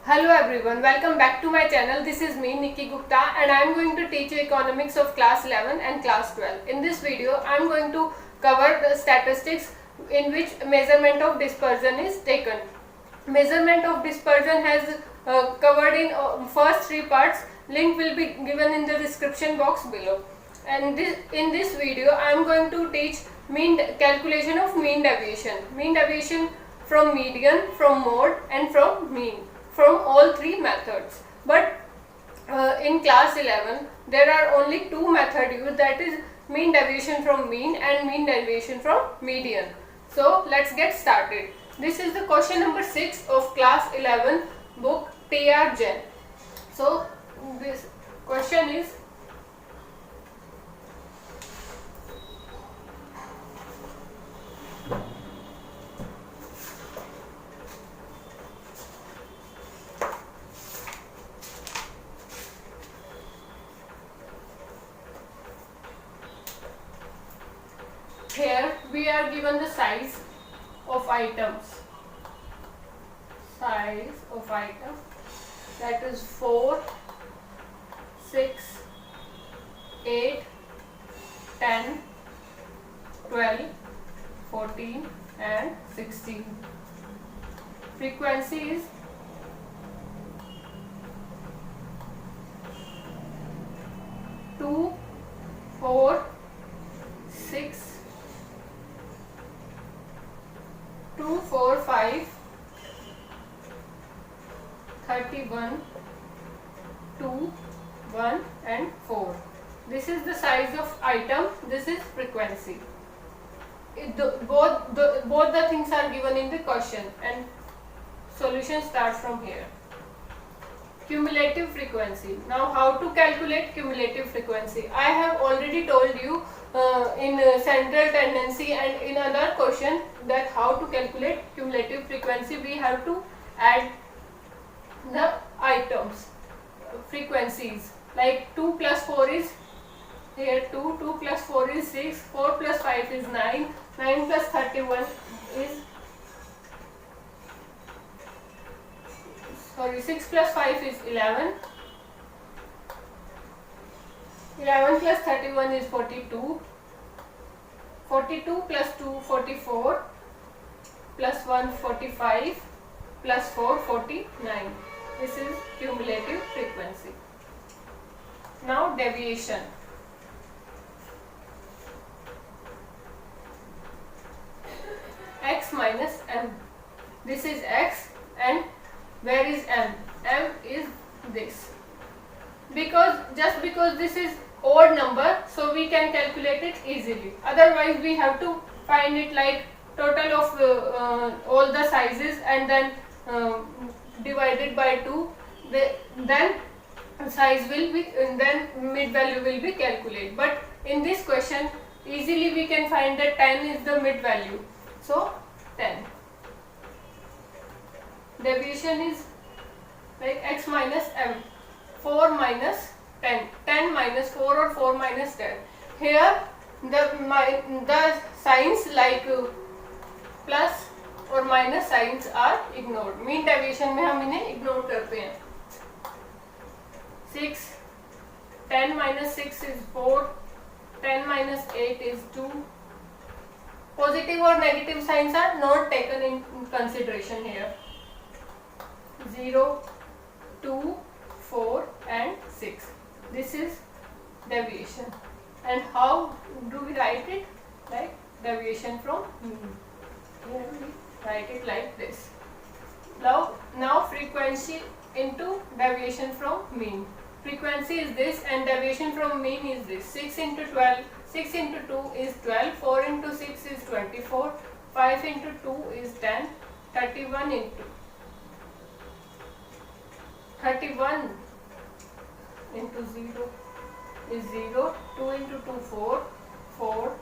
Hello everyone, welcome back to my channel. This is me Nikki Gupta and I am going to teach you economics of class 11 and class 12. In this video, I am going to cover the statistics in which measurement of dispersion is taken. Measurement of dispersion has covered in first three parts. Link will be given in the description box below. And in this video, I am going to teach calculation of mean deviation. Mean deviation from median, from mode and from mean. From all three methods, but in class 11 there are only two methods used, that is mean deviation from mean and mean deviation from median. So let's get started. This is the question number 6 of class 11 book TR Jain. So this question is, here we are given the size of items. Size of item, that is 4, 6, 8, 10, 12, 14 and 16. Frequency is 2, 4, 6, 2, 4, 5, 31, 2, 1 and 4. This is the size of item, this is frequency. Both the things are given in the question and solution starts from here. Cumulative frequency. Now how to calculate cumulative frequency? I have already told you in central tendency and in other question that how to calculate cumulative frequency. We have to add the items frequencies, like 2 plus 4 is here 2, 2 plus 4 is 6, 4 plus 5 is 9, 9 plus 31 is 6 plus 5 is 11, 11 plus 31 is 42, 42 plus 2 44, plus 1 45, plus 4 49. This is cumulative frequency. Now deviation. X minus m. This is x and where is m? M is this. Just because this is odd number, so we can calculate it easily. Otherwise we have to find it like total of all the sizes and then divided by 2. Then size will be, then mid value will be calculated. But in this question easily we can find that 10 is the mid value. So 10. Deviation is like x minus m, 4 minus 10, 10 minus 4 or 4 minus 10. Here the signs like plus और minus signs are ignored. Mean deviation में हम इन्हें ignore करते हैं. 6, 10 minus 6 is 4, 10 minus 8 is 2. Positive or negative signs are not taken in consideration here. 0, 2, 4 and 6. This is deviation. And how do we write it? Like deviation from mean. Here we write it like this. Now frequency into deviation from mean. Frequency is this and deviation from mean is this. 6 into 12, 6 into 2 is 12, 4 into 6 is 24, 5 into 2 is 10, 31 into 31 into 0 is 0, 2 into 2 4, 4,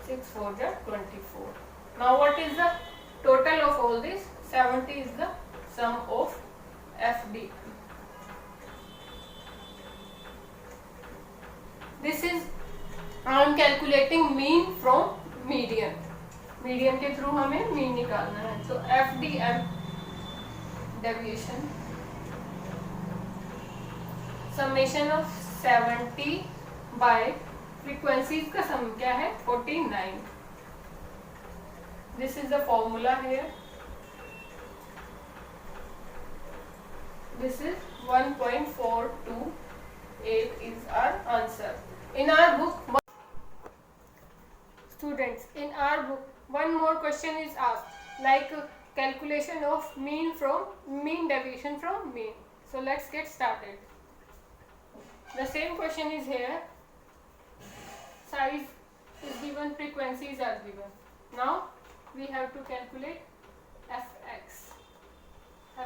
6 4 is 24. Now what is the total of all this? 70 is the sum of FD. This is I am calculating mean from median. Median के through हमें mean निकालना है. तो F D M deviation summation of 70 by frequencies का sum क्या है 49. This is the formula here. This is 1.428 is our answer. In our book, students, in our book, one more question is asked, like calculation of mean deviation from mean. So let's get started. The same question is here. Size is given, frequencies are given. Now we have to calculate fx.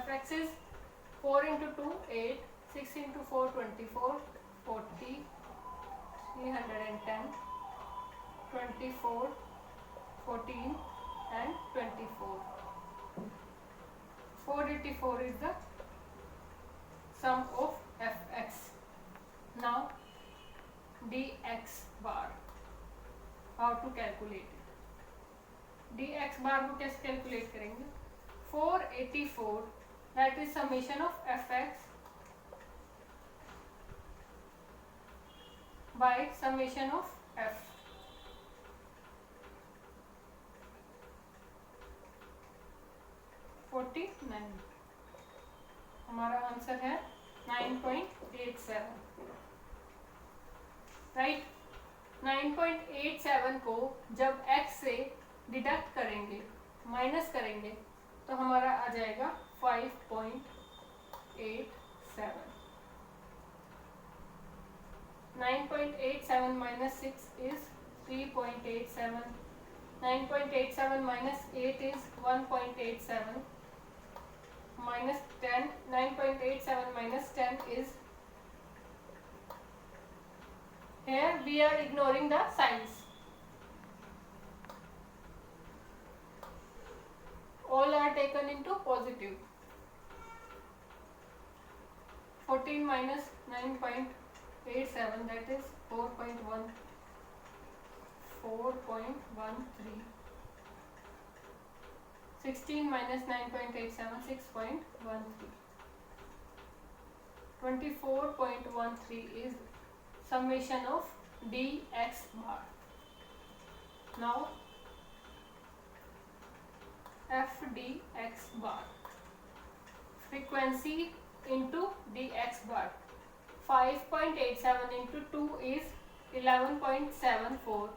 Fx is 4 into 2 8, 6 into 4 24, 40, 310, 24, 14 and 24. 484 is the sum of fx. Now dx bar, how to calculate it? dx bar को कैसे calculate करेंगे? 484 that is summation of fx by summation of f. हमारा answer है 9.87. Right. 9.87 को जब x से deduct करेंगे, minus करेंगे, तो हमारा आ जाएगा 5.87. 9.87 minus 6 is 3.87. 9.87 minus 8 is 1.87. Minus 10. 9.87 minus 10 is, here we are ignoring the signs. All are taken into positive. 14 minus 9.87, that is 4.13. 16 minus 9.87, 6.13. 24.13 is summation of dx bar. Now f dx bar, frequency into dx bar. 5.87 into 2 is 11.74.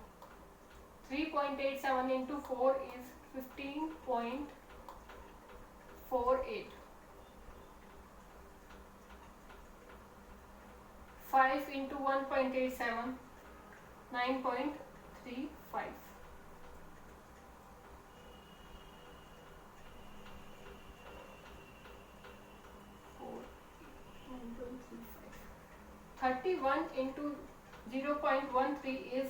3.87 into 4 is 15.48. 5 into 1.87, 9.35. 31 into 0.13 is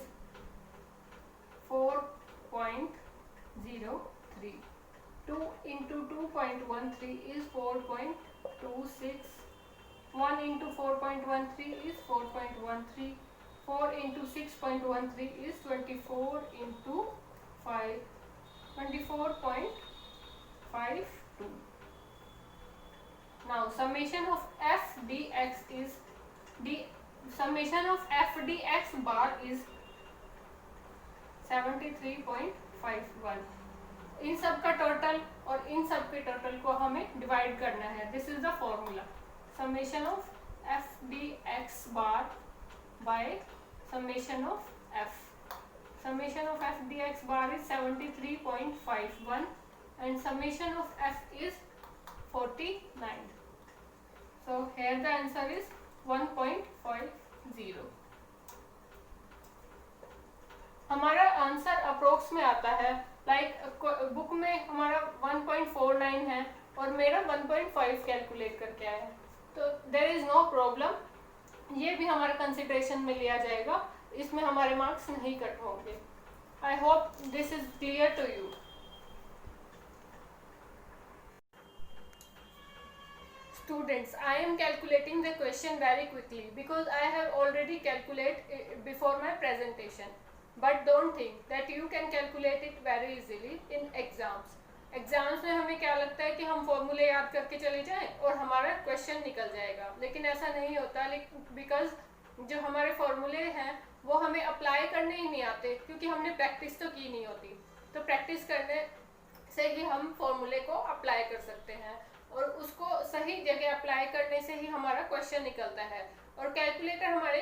4.03. 2 into 2.13 is 4.26. 1 into 4.13 is 4.13. 4 into 6.13 is 24 into 5, 24.52. Now summation of f dx is summation of f dx bar is 73.51. इन सब का total और इन सब के total को हमें divide करना है. This is the formula. Summation of f dx bar by summation of f. Summation of f dx bar is 73.51 and summation of f is 49. So here the answer is 1.50. हमारा answer approx में आता है, like book में हमारा 1.49 है और मेरा 1.5 calculate करके आया है, तो देयर इज नो प्रॉब्लम. ये भी हमारे कंसिडरेशन में लिया जाएगा, इसमें हमारे मार्क्स नहीं कट होंगे. I hope this is clear to you. Students, I am calculating the question very quickly because I have already calculated before my presentation. But don't think that you can calculate it very easily in exams. Exams में हमें क्या लगता है कि हम फॉर्मूले याद करके चले जाएं और हमारा क्वेश्चन निकल जाएगा, लेकिन ऐसा नहीं होता। बिकॉज जो हमारे फॉर्मूले हैं वो हमें अप्लाई करने ही नहीं आते, क्योंकि हमने प्रैक्टिस तो की नहीं होती। तो प्रैक्टिस करने से ही हम फॉर्मूले को अप्लाई कर सकते हैं, और उसको सही जगह अप्लाई करने से ही हमारा क्वेश्चन निकलता है। और कैलकुलेटर हमारे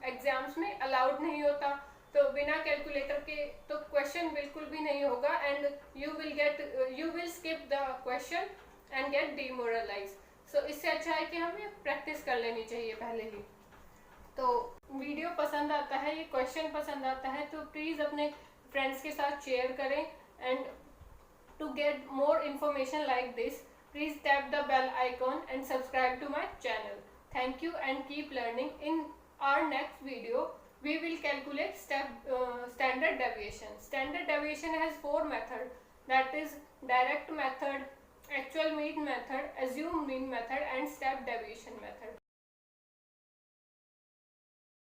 एग्जाम्स में अलाउड नहीं होता, तो बिना कैलकुलेटर के तो क्वेश्चन बिल्कुल भी नहीं होगा, and you will skip the question and get demoralise. So इससे अच्छा है कि हमें प्रैक्टिस कर लेनी चाहिए पहले ही। तो वीडियो पसंद आता है, ये क्वेश्चन पसंद आता है, तो प्लीज़ अपने फ्रेंड्स के साथ शेयर करें। And to get more information like this, please tap the bell icon and subscribe to my channel. Thank you and keep learning. In our next video, we will calculate standard deviation. Standard deviation has 4 methods, that is direct method, actual mean method, assumed mean method and step deviation method.